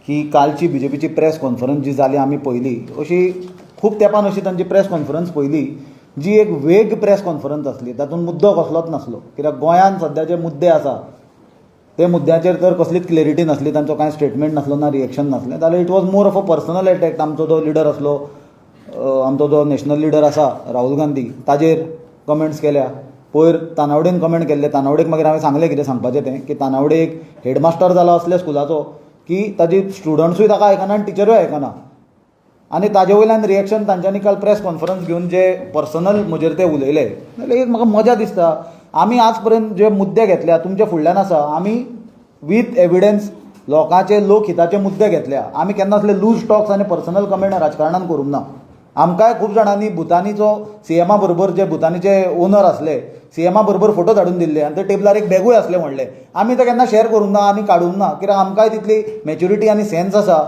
की कालची बीजेपीची press conference जी जाली आमी पयली अशी खूब तेंपान अशी तांची प्रेस कॉन्फरन्स पयली जी एक वेग प्रेस कॉन्फरन्स आसली, तातूंत मुद्दो कसलोच नासलो. कित्याक गोंयांत सध्या जे मुद्दे आसा ते मुद्द्याचेर तर कसलीच क्लॅरिटी नासली, तांचो कांय स्टेटमेंट नासलो ना रिएक्शन नासलें. जाल्यार it was more of a personal attack. आमचो जो लिडर आसलो, आमचो जो नॅशनल लिडर आसा राहुल गांधी, ताजेर कमेंट्स केल्या. पयर तानावडेन कमेंट केल्ले. तानावडेक मागीर हांवें सांगलें कितें सांगपाचें तें, की तानावडे एक हेडमास्टर जाला असल्या स्कुलाचो की ताजी स्टुडंट्सूय ताका आयकना आनी टिचरूय आयकना. आनी ताजे वयल्यान रिएक्शन तांच्यांनी काल प्रेस कॉन्फरन्स घेवन जे पर्सनल म्हजेर ते उलयले, जाल्यार एक म्हाका मजा दिसता. आमी आज पर्यंत जे मुद्दे घेतल्या तुमच्या फुडल्यान आसा, आमी वीथ एविडन्स लोकांचे लोकहिताचे मुद्दे घेतल्या. आमी केन्ना असले लूज टॉक्स आनी पर्सनल कमेंट राजकारणान करूंक ना. आमकांय खूब जाणांनी भुतानीचो सीएमा बरोबर जे भुतानीचे ओनर आसले सीएमा बरोबर फोटो धाडून दिल्ले आनी ते टेबलार एक बॅगूय आसलें म्हणलें. आमी ते केन्ना शेअर करूंक ना आनी काडूंक ना, कित्याक आमकांय तितली मॅच्युरिटी आनी सेन्स आसा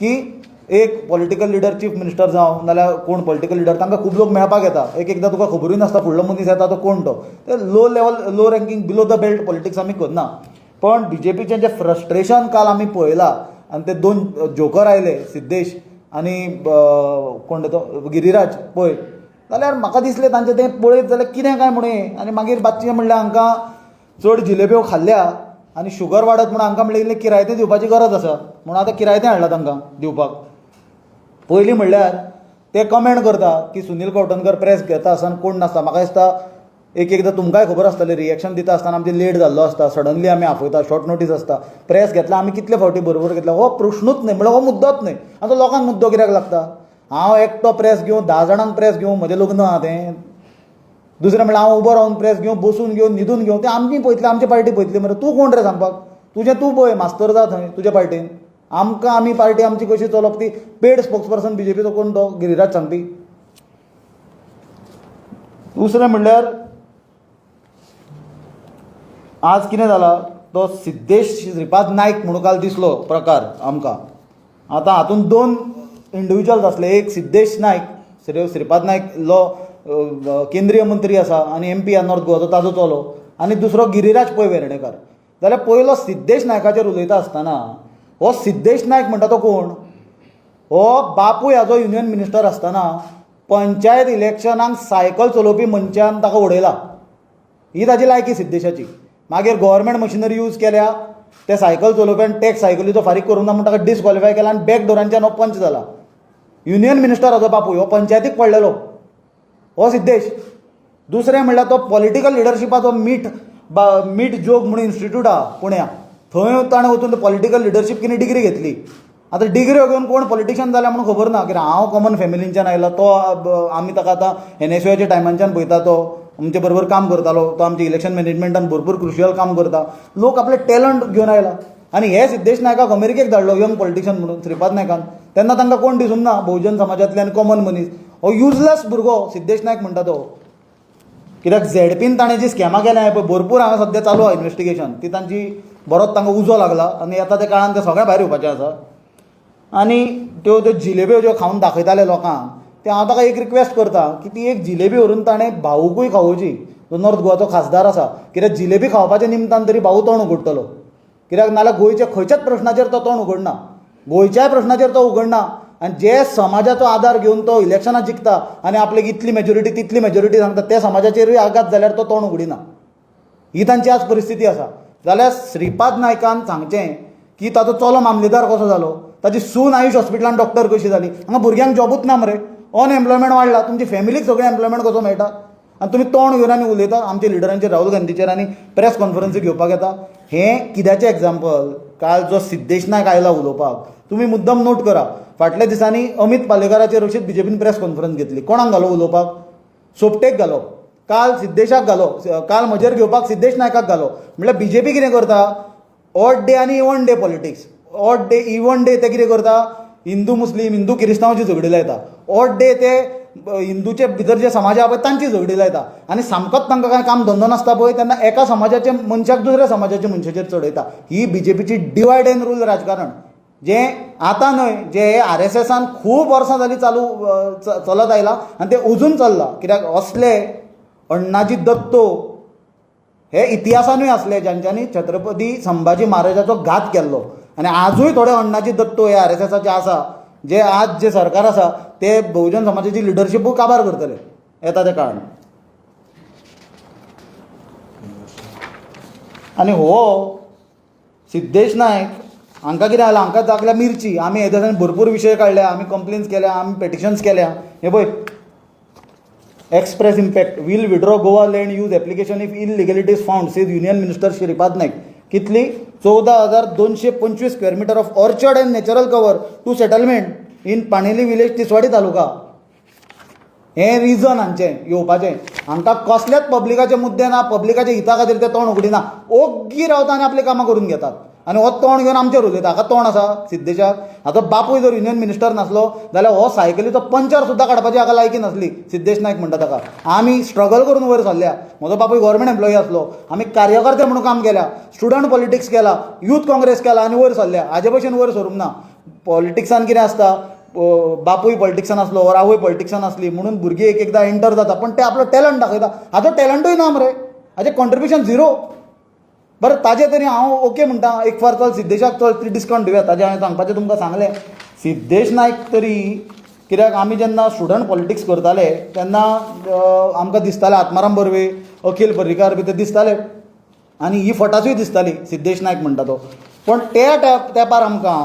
की एक पॉलिटिकल लिडर चीफ मिनिस्टर जावं नाल्यार कोण पॉलिटिकल लिडर तांकां खूब लोक मेळपाक येता. एकदां तुका खबरूय नासता फुडलो मनीस येता तो कोण तो. ते low level low ranking below the belt politics आमी करना. पण बीजेपीचें जें फ्रस्ट्रेशन काल आमी पळयलां आनी ते दोन जोकर आयले, सिद्धेश आनी कोण तो गिरीराज पळय, जाल्यार म्हाका दिसलें तांचें तें पळयत जाल्यार कितें काय म्हणून. आनी मागीर बातचें म्हणलें हांकां चड जिलेब्यो खाल्ल्या आनी शुगर वाडत म्हणून हांकां म्हणलें किरायतें दिवपाची गरज आसा म्हणून आतां किरायतें हाडलां तांकां दिवपाक. पयलीं म्हणल्यार ते कमेंट करता की सुनील कवटणकर प्रेस घेता आसतना कोण नासता. म्हाका दिसता एकदां तुमकांय खबर आसतलें रिएक्शन दिता आसतना आमचें लेट जाल्लो आसता, सडनली आमी आपयता, शॉर्ट नोटीस आसता. प्रेस घेतला आमी कितले फावटी बरोबर घेतला, हो प्रश्नूच न्हय म्हणल्यार हो मुद्दोच न्हय. आतां लोकांक मुद्दो कित्याक लागता. हांव एकटो प्रेस घेवन 10 जाणांक प्रेस घेवन म्हजें लग्न आहा तें. दुसरें म्हणल्यार हांव उबो रावन प्रेस घेवन बसून घेवन न्हिदून घेवन तें आमची पळयतली, आमची पार्टी पळयतली. मरे तूं कोण रे सांगपाक. तुजें तूं पळय, मास्तर जा थंय तुज्या पार्टीन. आमकां आमी पार्टी आमची कशी चलोवप ती पेड स्पोक्सपर्सन बीजेपीचो कोण तो गिरीराज सांगपी. दुसरें म्हणल्यार आज कितें जाला, तो सिद्धेश श्रीपाद नायक म्हणून काल दिसलो प्रकार आमकां. आतां हातूंत दोन इंडिविज्युअल्स आसले. एक सिद्धेश नायक, श्रीपाद नायक लो केंद्रीय मंत्री आसा आनी MP आहा नॉर्थ गोवाचो, ताजो चलो. आनी दुसरो गिरीराज पै वेर्णेकार. जाल्यार पयलो सिद्धेश नायकाचेर उलयता आसतना हो सिद्धेश नायक म्हणटा तो कोण. हो बापूय हाजो युनियन मिनिस्टर आसतना पंचायत इलेक्शनाक सायकल चलोवपी मनशान ताका उडयला. ही ताजी लायकी सिद्धेशाची. मागीर गव्हर्मेंट मशिनरी यूज केल्या, ते सायकल चलोवप्यान टॅक्स सायकलीचो फारीक करूंक ना म्हणून ताका डिस्क्वॉलिफाय केला आनी बॅक डोरांच्यान हो पंच जाला. युनियन मिनिस्टर हाजो बापूय हो पंचायतीक पडलेलो हो सिद्धेश. दुसरें म्हणल्यार तो पॉलिटिकल लिडरशिपाचो मीठ जोग म्हणून इन्स्टिट्यूट आहा पुण्या, थंय ताणें वचून पॉलिटिकल लिडरशीप कितें डिग्री घेतली. आतां डिग्री घेवन कोण पॉलिटिशियन जाल्या म्हणून खबर ना, कित्याक हांव कॉमन फॅमिलींच्यान आयला. तो आमी ताका आतां NSUच्या टायमांच्यान पळयता, तो आमचे बरोबर काम करतालो. तो आमच्या इलेक्शन मॅनेजमेंटान भरपूर क्रुशियल काम करता. लोक आपले टॅलंट घेवन आयला. आनी हे सिद्धेश नायकाक अमेरिकेक धाडलो यंग पॉलिटिशियन म्हणून श्रीपाद नायकान. तेन्ना तांकां कोण दिसूंक ना, बहुजन समाजांतले आनी कॉमन मनीस. हो युजलेस भुरगो सिद्धेश नायक म्हणटा तो. कित्याक झेडपीन ताणें जी स्कॅमां केल्या पळय भरपूर हांगा सद्या चालू आहा इन्व्हेस्टिगेशन, ती तांची बरोच तांकां उजो लागला आनी येता त्या काळान ते सगळें भायर येवपाचें आसा. आनी त्यो जिलेब्यो ज्यो खावन दाखयताले लोकांक, ते हांव ताका एक रिक्वेस्ट करता की ती एक जिलेबी व्हरून ताणें भाऊकूय खावोवची, जो नॉर्थ गोवाचो खासदार आसा. कित्याक जिलेबी खावपाच्या निमतान तरी भाऊ तोंड उगडटलो. कित्याक नाल्यार गोंयच्या खंयच्याच प्रश्नाचेर तो तोंड उगडना, गोंयच्याय प्रश्नाचेर तो उगडना. आनी जे समाजाचो आदार घेवन तो इलेक्शनां जिखता आनी आपल्याक इतली मेजॉरिटी तितली मेजॉरिटी सांगता, त्या समाजाचेरूय आघात जाल्यार तो तोंड उगडिना. ही तांची आज परिस्थिती आसा. जाल्यार श्रीपाद नायकान सांगचें की ताचो चलो मामलेदार कसो जालो, ताची सून आयुश हॉस्पिटलान डॉक्टर कशी जाली. हांगा भुरग्यांक जॉबूच ना मरे, अनएम्प्लॉयमेंट वाडला, तुमची फॅमिलीक सगळें एम्प्लॉयमेंट कसो मेळटा. आनी तुमी तोंड घेवन आनी उलयता आमच्या लिडरांचेर, राहुल गांधीचेर आनी प्रेस कॉन्फरन्सी घेवपाक येता. हें कित्याचें एग्जाम्पल. काल जो सिद्धेश नायक आयला उलोवपाक, तुमी मुद्दम नोट करा, फाटल्या दिसांनी अमित पालेकराचेर अशीच बीजेपीन प्रेस कॉन्फरन्स घेतली. कोणाक घालो उलोवपाक? सोपटेक घालो. काल सिद्धेशाक घालो, काल म्हजेर घेवपाक सिद्धेश नायकाक घालो. म्हणल्यार बीजेपी कितें करता, ऑड डे आनी even day politics. Odd day even day ते कितें करता, हिंदू मुस्लीम, हिंदू क्रिस्तांवांची झगडी लायता. ऑड डे ते हिंदूचे भितर जे समाज आहा पळय तांची झगडी लायता. आनी सामकोच तांकां कांय काम धंदो नासता पळय तेन्ना एका समाजाचे मनशाक दुसऱ्या समाजाच्या मनशाचेर चडयता. ही बीजेपीची डिवायड एंड रूल राजकारण, जें आतां न्हय, जें RSSन खूब वर्सां जालीं चालू चलत आयलां आनी तें अजून चल्लां. कित्याक असले अण्णाजी दत्तो हे इतिहासानूय आसले जांच्यांनी छत्रपती संभाजी महाराजाचो घात केल्लो आनी आजूय थोडे अण्णाजी दत्तो हे RSSचे आसा, जे आज जे सरकार आसा ते बहुजन समाजाची लिडरशीपूय काबार करतले येता त्या काळान. आनी हो सिद्धेश नायक हांकां कितें जालां, हांकां जागल्या मिरची. आमी हे दिसांनी भरपूर विशय काडल्या, आमी कंप्लेन्स केल्या, आमी पेटिशन्स केल्या. हे पळय, express impact will withdraw Goa land use application if illegalities found says union minister Shripad Naik. कितली? 14,225 square metre of orchard and natural cover to settlement in Paneli village Tiswadi taluka. हें रिजन हांचें येवपाचें. हांकां कसलेच पब्लिकाचे मुद्दे ना, पब्लिकाच्या हिता खातीर ते तोंड उगडिना. ओग्गी रावता आनी आपलीं कामां करून घेतात. आनी हो तोंड घेवन आमचेर उलयता. हाका तोंड आसा सिद्धेशाक? हाचो बापूय जर युनियन मिनिस्टर नासलो जाल्यार हो सायकलीचो पंचर सुद्दां काडपाची हाका लायकी नासली. सिद्धेश नायक म्हणटा ताका. आमी स्ट्रगल करून वयर सरल्या. म्हजो बापूय गव्हर्मेंट एम्प्लॉई आसलो. आमी कार्यकर्ते म्हणून काम केल्या, स्टुडंट पॉलिटिक्स केला, यूथ काँग्रेस केला आनी वयर सरल्या. हाजे भशेन वयर सरूंक ना. पॉलिटिक्सान कितें आसता, बापूय पॉलिटिक्सान आसलो, आवय पॉलिटिक्सान आसली म्हणून भुरगीं एक एकदां एंटर जाता, पण ते आपलो टॅलंट दाखयता. हाजो टॅलंटूय ना मरे, हाजें कॉन्ट्रिब्युशन झिरो. बरें, ताजे तरी हांव ओके म्हणटा, एक फार चल सिद्धेशाक चल 3 डिस्कावंट दिवया. ताजें हांवें सांगपाचें तुमकां सांगलें. सिद्धेश नायक तरी कित्याक आमी जेन्ना स्टुडंट पॉलिटिक्स करताले तेन्ना आमकां दिसतालें आत्माराम बर्वे, अखिल पर्रीकार बी ते दिसताले आनी ही फटासूय दिसताली सिद्धेश नायक म्हणटा तो. पण त्या तेंपार आमकां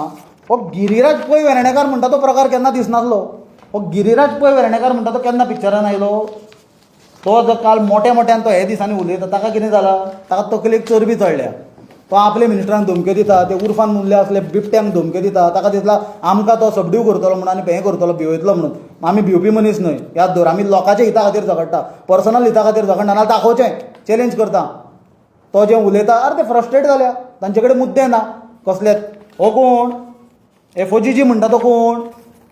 हो गिरीराज पै वेर्णेकार म्हणटा तो प्रकार केन्ना दिसनासलो. हो गिरीराज पै वेर्णेकार म्हणटा तो केन्ना पिक्चरान आयलो? तो जो काल मोठ्यान तो हे दिसांनी उलयता, ताका कितें जालां? ताका तकलेक चरबी चडल्या. तो आपल्या मिनिस्टरांक धमक्यो दिता, ते उर्फान मुल्ले असले बिबट्यांक धमक्यो दिता. ताका दिसला आमकां तो सबड्यू करतलो म्हणून आनी हें करतलो, भिवयतलो म्हणून. आमी भिवपी मनीस न्हय, याद दवर. आमी लोकांच्या हिता खातीर झगडटा, पर्सनल हिता खातीर झगडना. नाल्यार दाखोवचें, चॅलेंज करता. तो जें उलयता अरे ते फ्रस्ट्रेट जाल्या, तांचे कडेन मुद्दे ना कसलेच. हो कोण? FOGG म्हणटा तो कोण?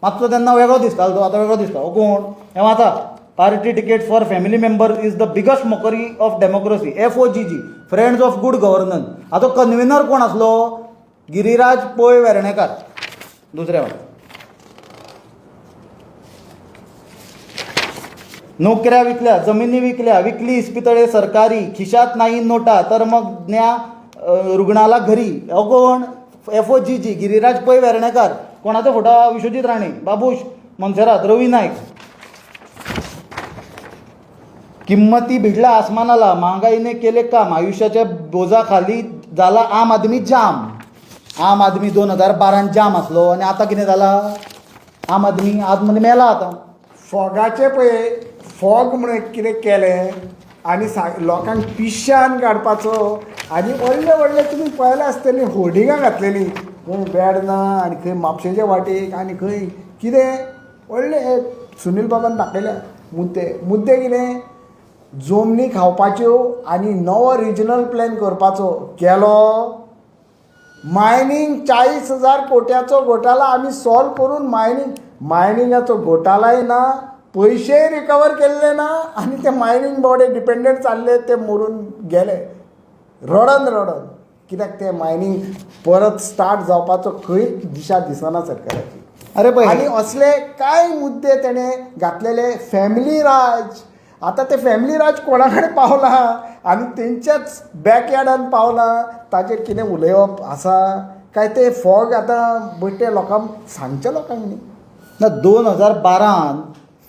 मातसो तेन्ना वेगळो दिसतालो तो, आतां वेगळो दिसता. हो कोण? हें वाचा. Party tickets for family member is the biggest mockery of democracy. FOGG, friends of good governance. हाचो कन्व्हिनर कोण आसलो? गिरीराज पै वेर्णेकार. दुसरें वाच. नोकऱ्या विकल्या, जमिनी विकल्या, विकली इस्पितळे सरकारी, खिशात नाही नोटा, तर मग न्या रुग्णाला घरी. हो कोण? FOGG, गिरीराज पै वेर्णेकार. कोणाचो फोटो? विश्वजीत राणे, बाबूश मनसेरात, रवी नायक. किंमती भिडला आसमानाला, महागाईने केले काम, आयुष्याच्या बोजाखाली झाला आम आदमी जाम. आम आदमी 2012 जाम आसलो आनी आतां कितें जाला? आम आदमी मेला आतां. फॉगाचे पळय, फॉग म्हणून कितें केलें आनी लोकांक पिश्यान काडपाचो आनी व्हडले व्हडले तुमी पळयला आसतलीं होर्डिंगां घातलेलीं. खंय बेड ना आनी खंय म्हापशेच्या वाटेक आनी खंय कितें व्हडले सुनील बाबान दाखयल्या मुद्दे कितें? जमनी खावपाच्यो आनी नवो रिजनल प्लॅन करपाचो केलो. मायनींग 40,000 कोट्याचो घोटाळा आमी सॉल्व करून मायनिंगाचो घोटाळाय ना, पयशेय रिकवर केल्ले ना आनी ते मायनींग बोर्डे डिपेंडंट चालले, ते मरून गेले रडन. कित्याक ते मायनींग परत स्टार्ट जावपाचो खंयच दिशा दिसना सरकाराची. अरे पळय, आनी असले कांय मुद्दे तेणे घातलेले. फॅमिली राज, आतां ते फॅमिली राज कोणा कडेन पावला आनी तेंच्याच बॅकयार्डान पावला. ताचेर कितें उलोवप आसा काय? ते फॉग आतां बेश्टे लोकांक सांगचे लोकांक न्ही. ना 2012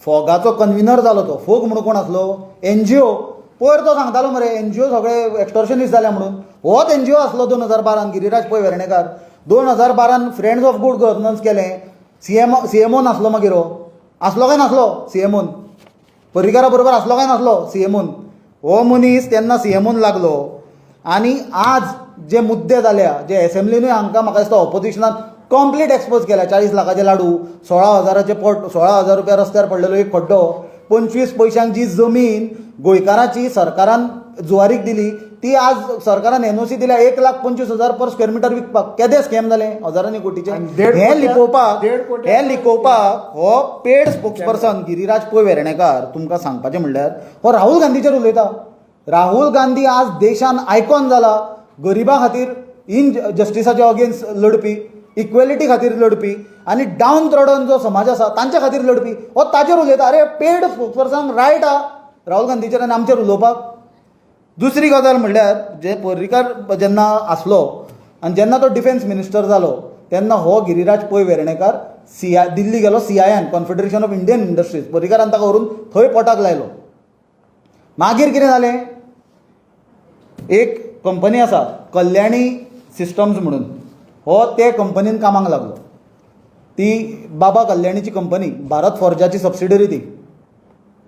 फॉगाचो कन्व्हिनर जालो तो. फोग म्हणून कोण आसलो? NGO. पयर तो सांगतालो मरे NGO सगळे एक्स्टॉर्शनिस्ट जाल्या म्हणून. होच NGO आसलो 2012 गिरीराज पै Vernekar. 2012 friends of good governance केलें. CMO नासलो मागीर हो. आसलो काय नासलो CMOन? पर्रीकारा बरोबर आसलो काय नासलो CMOन? हो मनीस तेन्ना CMOन लागलो. आनी आज जे मुद्दे जाल्या, जे एसेंब्लीनूय हांकां म्हाका दिसता ऑपोजिशनान कंप्लीट एक्सपोज केल्या. 40 लाखाचे लाडू, 16,000 रुपया रस्त्यार पडलेलो एक खड्डो, 25 पयशांक जी जमीन गोंयकारांची सरकारान जुवारीक दिली, ती आज सरकारान NOC दिल्या 1,25,000 पर स्क्वेअर मिटर विकपाक. केदें स्कॅम जालें हजारांनी कोटीचें. हें लिपोवपाक हो पेड स्पोक्सपर्सन गिरीराज पै वेर्णेकार तुमकां सांगपाचें म्हणल्यार हो राहुल गांधीचेर उलयता. राहुल गांधी आज देशान आयकॉन जाला. गरिबां खातीर इन जस्टिसाच्या अगेन्स्ट लढपी, इक्वेलिटी खातीर लढपी आनी डावन ट्रॉडन जो समाज आसा तांच्या खातीर लढपी. हो ताचेर उलयता. अरे पेड स्पोक्सपर्सनाक रायट आहा राहुल गांधीचेर आनी आमचेर उलोवपाक. दुसरी गजाल म्हणल्यार जे पर्रीकार जेन्ना आसलो आनी जेन्ना तो डिफेन्स मिनिस्टर जालो तेन्ना हो गिरिराज पै वेर्णेकार दिल्ली गेलो CIN Confederation of Indian Industries पर्रीकारान ताका व्हरून थंय पोटाक लायलो. मागीर कितें जालें, एक कंपनी आसा कल्याणी सिस्टम्स म्हणून, हो ते कंपनीन कामाक लागलो. ती बाबा कल्याणीची कंपनी, भारत फॉर्जाची सबसिडरी ती.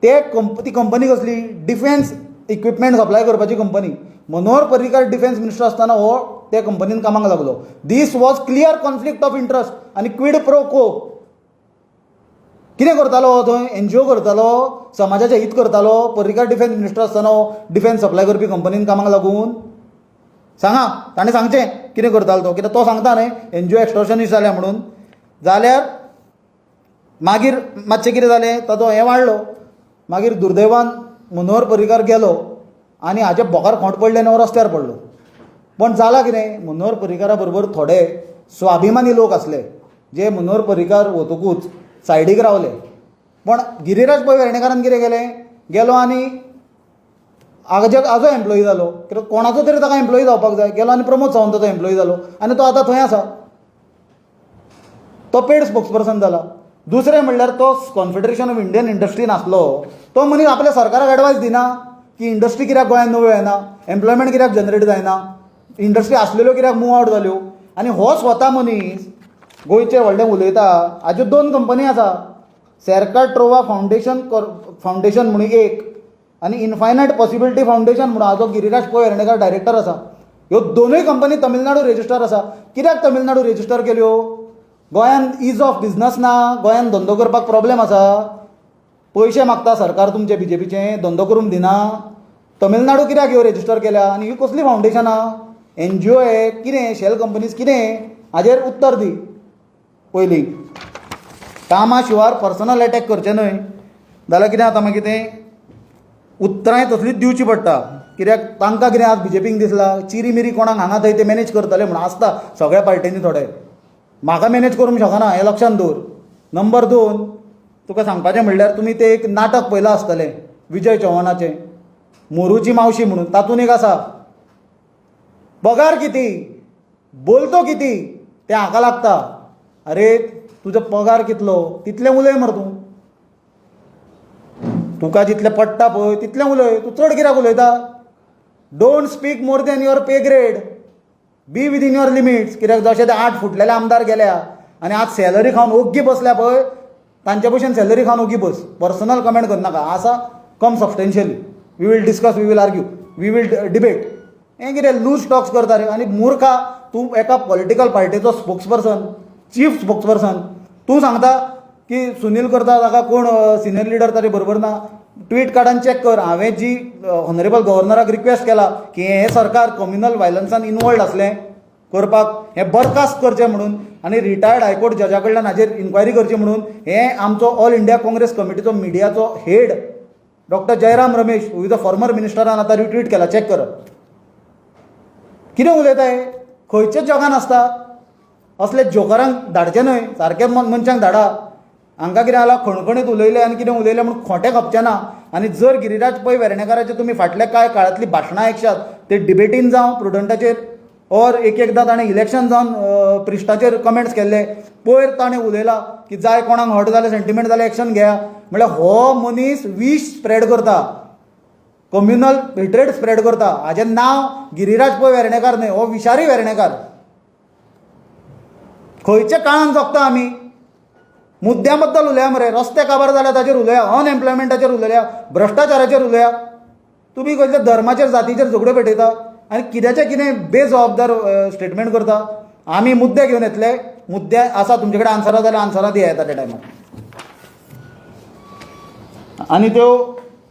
ती कंपनी कसली, डिफेन्स इक्विपमेंट सप्लाय करपाची company. Manohar Parrikar defence minister आसतना हो ते कंपनीन कामाक लागलो. This was clear conflict of interest आनी क्विड प्रो को. कितें करतालो हो थंय, NGO करतालो, समाजाचें हित करतालो. पर्रीकार डिफेन्स मिनिस्टर आसतना हो डिफेन्स सप्लाय करपी कंपनीन कामाक लागून. सांगा, ताणें सांगचें कितें करतालो तो, कित्याक तो सांगता न्हय NGO एक्स्टॉर्शनिस्ट जाल्या म्हणून. जाल्यार मागीर मातशें कितें जालें, ताचो हें वाडलो. मागीर दुर्दैवान मनोहर पर्रीकार गेलो आनी हाचे बोकार खोंट पडले आनी हो रस्त्यार पडलो. पण जालां कितें, मनोहर पर्रीकारा बरोबर थोडे स्वाभिमानी लोक आसले जे मनोहर पर्रीकार वतकूच सायडीक रावले. पण गिरिराज पै वेर्णेकारान कितें केलें, गेलो आनी आजो एम्प्लॉई जालो. कित्याक कोणाचो तरी ताका एम्प्लॉई जावपाक जाय. गेलो आनी प्रमोद सावंताचो एम्प्लॉई जालो आनी तो आतां थंय आसा. तो पेड स्पोक्सपर्सन जाला. दुसरें म्हणल्यार तो कॉन्फेडरेशन ऑफ इंडियन इंडस्ट्रीन आसलो, तो मनीस आपल्या सरकाराक एडवायस दिना की इंडस्ट्री कित्याक गोंयांत नव्यो येना, एम्प्लॉयमेंट कित्याक जनरेट जायना, इंडस्ट्री आसलेल्यो कित्याक मूव आवट जाल्यो. आनी हो स्वता मनीस गोंयचे व्हडलें उलयता. हाज्यो 2 कंपनी आसा, सेरका ट्रोवा फावंडेशन म्हणून एक आनी इनफायनायट पॉसिबिलिटी फावंडेशन म्हणून हाजो गिरिराज पै वेर्णेकार डायरेक्टर आसा. ह्यो दोनूय कंपनी तमिळनाडू रेजिस्टर आसा. कित्याक तमिळनाडू रेजिस्टर केल्यो, गोंयांत इज ऑफ बिजनस ना, गोंयांत धंदो करपाक प्रॉब्लेम आसा, पयशे मागता सरकार तुमचे BJPचे, धंदो करूंक दिना. तमिळनाडू कित्याक ह्यो रेजिस्टर केल्या आनी ही कसली फावंडेशनां, NGO कितें, शेल कंपनीज कितें, हाजेर उत्तर दी. पयलीं कामा शिवार पर्सनल अटॅक करचे न्हय. जाल्यार कितें जाता मागीर तें उतरांय तसलीच दिवची पडटा. कित्याक तांकां कितें आज BJPक दिसलां चिरी मिरी कोणाक हांगा थंय ते मॅनेज करतले म्हणून आसता सगळ्या पार्टींनी थोडे. म्हाका मॅनेज करूंक शकना हें लक्षांत दवर. नंबर 2, तुका सांगपाचें म्हणल्यार तुमी तें एक नाटक पळयलां आसतलें विजय चव्हाणाचें, मोरूची मावशी म्हणून. तातूंत एक आसा, पगार किती, बोलतो किती, तें हाका लागता. अरे तुजो पगार कितलो तितलें उलय मरे तूं. तुका जितलें पडटा पळय तितलें उलय, तूं चड कित्याक उलयता. Don't speak more than your pay grade, be within your limits. कित्याक जशे ते 8 फुटलेले आमदार गेल्या आनी आज सॅलरी खावन ओग्गी बसल्या पळय, तांचे भशेन सॅलरी खावन ओग्गी बस. पर्सनल कमेंट करनाका. आसा come substantially, we will discuss, we will argue, we will debate. हें कितें लूज टॉक्स करता रे. आनी मुर्खा तूं एका पॉलिटिकल पार्टीचो स्पोक्सपर्सन, चीफ स्पोक्सपर्सन, तूं सांगता की सुनील करता ताका कोण सिनियर लिडर ताचे बरोबर ना. ट्वीट कार्डान चॅक कर. हांवें जी ऑनरेबल गव्हर्नराक रिक्वेस्ट केला की हें सरकार कम्युनल वायलन्सान इनवॉल्ड आसलें करपाक, हें बरखास्त करचें म्हणून आनी रिटायर्ड हायकोर्ट जजा कडल्यान हाजेर इन्क्वायरी करची म्हणून, हें आमचो ऑल इंडिया काँग्रेस कमिटीचो मिडियाचो head doctor Jairam Ramesh, who is a former मिनिस्टरान आतां रिट्वीट केला. चॅक कर. कितें उलयता हे, खंयच्या जगान आसता. असले जोकरांक धाडचे न्हय, सारके मनशांक धाडा. हांकां कितें जालां, खणखणीत उलयले आनी कितें उलयलें म्हणून खोटें खपचें ना. आनी जर गिरिराज पै वेर्णेकाराचे तुमी फाटल्या कांय काळांतली भाशणां आयकशात, ते डिबेटीन जावं प्रुडंटाचेर, और एकदां ताणें इलेक्शन जावन प्रिस्टाचेर कमेंट्स केल्ले, पयर ताणें उलयलां की जाय कोणाक हर्ट जालें, सेंटिमेंट जालें, एक्शन घेया. म्हळ्यार हो मनीस विश स्प्रेड करता, कम्युनल हेट्रेड स्प्रेड करता. हाजें नांव गिरिराज पै वेर्णेकार न्हय, हो विशारी वेर्णेकार. खंयच्या काळान जगता आमी. मुद्द्या बद्दल उलया मरे. रस्ते काबार जाल्या ताचेर उलया, अनएम्प्लॉयमेंटाचेर उलया, भ्रश्टाचाराचेर उलया. तुमी खंयच्या धर्माचेर जातीचेर झगड्यो पेटयता आनी कित्याचें कितें बेजबाबदार स्टेटमेंट करता. आमी मुद्दे घेवन येतले. मुद्दे आसा तुमचे कडेन आन्सरां जाल्यार आन्सरां दिया येता त्या टायमार. आनी त्यो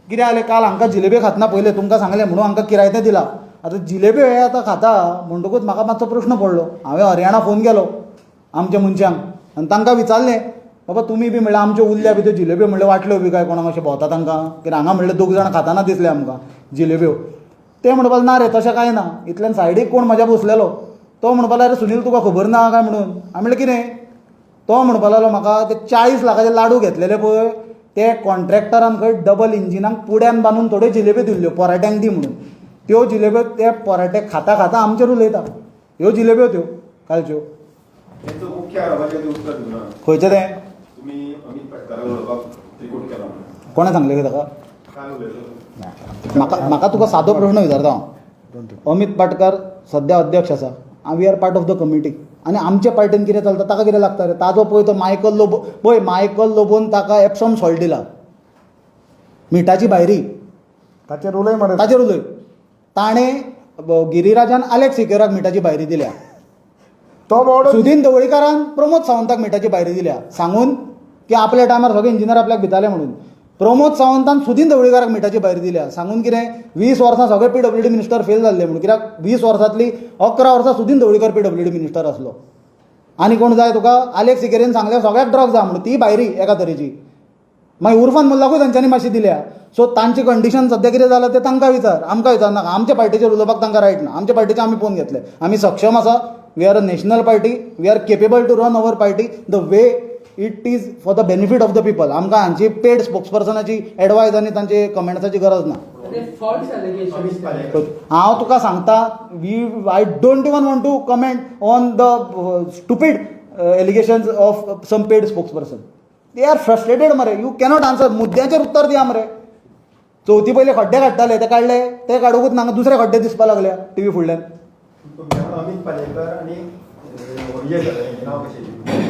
कितें जालें, काल हांकां जिलेबी खातना पयलें तुमकां सांगलें म्हणून हांकां किरायतें दिलां. आतां जिलेब्यो हे आतां खाता म्हणटकूच म्हाका मातसो प्रश्न पडलो. हांवें हरयाणा फोन केलो आमच्या मनशांक आनी तांकां विचारलें, बाबा तुमी बी म्हणल्यार आमच्यो उरल्या बी त्यो जिलेब्यो म्हणल्यार वाटल्यो बी काय कोणाक अशें भोंवता तांकां, कित्याक हांगा म्हणल्यार 2 जाण खाताना दिसले आमकां जिलेब्यो. ते म्हणपाक ना रे तशें कांय ना. इतल्यान सायडीक कोण म्हाज्या बसलेलो तो म्हणपाक लागलो, सुनील तुका खबर ना काय म्हणून. हांवें म्हणलें कितें. तो म्हणपाक लागलो म्हाका ते 40 लाखाचे लाडू घेतलेले पळय ते कॉन्ट्रॅक्टरान खंय डबल इंजिनाक पुड्यान बांदून थोड्यो जिलेब्यो दिल्ल्यो पोराट्यांक दी म्हणून. त्यो जिलेब्यो ते पोराटे खाता खाता आमचेर उलयता. ह्यो जिलेब्यो त्यो कालच्यो तेंचो मुख्य आरोपाचेर उत्तर दिवना खंयचें तें तुमी अमित पाटकराक उलोवपाक त्रिकूट केला कोणें सांगलें गे ताका काल उलयलो म्हाका तुका सादो प्रश्न विचारता हांव अमित पाटकर सध्या अध्यक्ष आसा we are part of the committee आनी आमचे पार्टीन कितें चलता ताका कितें लागता रे ताजो पळय तो मायकल लोबोन ताका एप्सॉम सॉल्ट दिला मिठाची भायरी ताचेर उलय मरे ताचेर उलय ताणें गिरिराजान आलेक्स सिकेराक मिठाची भायरी दिल्या तो बावडो सुदीन ढवळीकारान प्रमोद सावंताक मिठाची भायरी दिल्या सांगून की आपल्या टायमार सगळे इंजिनियर आपल्याक भिताले म्हणून प्रमोद सावंतान सुदीन ढवळीकाराक मिठाची भायरी दिल्या सांगून कितें 20 वर्सां सगळे PWD मिनिस्टर फेल जाल्ले म्हणून कित्याक 20 वर्सांतली 11 वर्सां सुदीन ढवळीकर PWD मिनिस्टर आसलो आनी कोण जाय तुका आलेक्स सिकेरीन सांगलें सगळ्याक ड्रग्स जा म्हणून ती भायरी एका तरेची मागीर उर्फान मुल्लाकूय तांच्यांनी मातशी दिल्या सो तांची कंडिशन सद्या कितें जालां तें तांकां विचार आमकां विचारनाका आमच्या पार्टीचेर उलोवपाक तांकां रायट ना आमच्या पार्टीचे आमी पळोवन घेतले आमी सक्षम आसा we are a national party we are capable to run our party the way it is for the benefit of the people आमकां हांची पेड स्पोक्सपर्सनाची एडवायस आनी तांचे कमेंट्साची गरज ना अमित पालेकर हांव तुका सांगता I don't even want to comment on the stupid allegations of some paid spokesperson they are frustrated मरे यू कॅनॉट आन्सर मुद्द्याचेर उत्तर दिया मरे चवथी पयले खड्डे काडटाले ते काडले ते काडूंकूच नाका दुसरे खड्डे दिसपाक लागल्या टीव्ही फुडल्यान अमित पालेकर आनी हें नांव कशें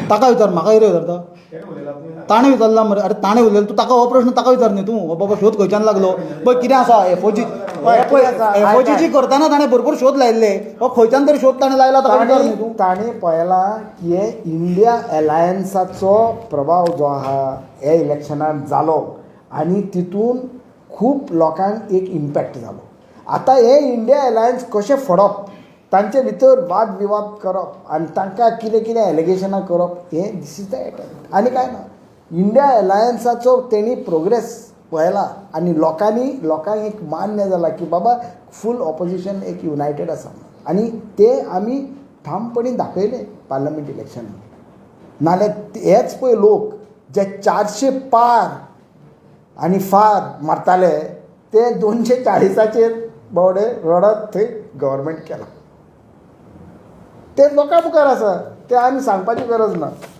ताका विचार म्हाका कितें विचारता केन्ना उलयला तुमी ताणें विचारला मरे अरे ताणें उलयलो तूं ताका हो प्रश्न ताका विचार न्ही तूं हो बाबा शोध खंयच्यान लागलो पळय कितें आसा एफओजीची करतना ताणें भरपूर शोध लायिल्ले हो खंयच्यान तरी शोध ताणें लायला ताका विचार न्ही तूं ताणें पळयला की हे इंडिया एलायन्साचो प्रभाव जो आहा हे इलेक्शनात जालो आनी तितून खूब लोकांक एक इम्पॅक्ट जालो आतां हे इंडिया एलायन्स कशें फडप तांचे भितर वाद विवाद करप आनी तांकां कितें कितें एलिगेशनां करप हें दीस इज द एटॅक आनी कांय ना इंडिया एलायन्साचो तेणी प्रोग्रेस पळयला आनी लोकांक एक मान्य जाला की बाबा फूल ऑपोजिशन एक युनायटेड आसा आनी ते आमी ठामपणी दाखयले पार्लमेंट इलेक्शनाक नाल्यार हेच पळय लोक जे 400 पार आनी फार मारताले ते 240चेर बावडे रडत थंय गव्हर्मेंट केला ते लोकां मुखार आसा ते आमी सांगपाची गरज ना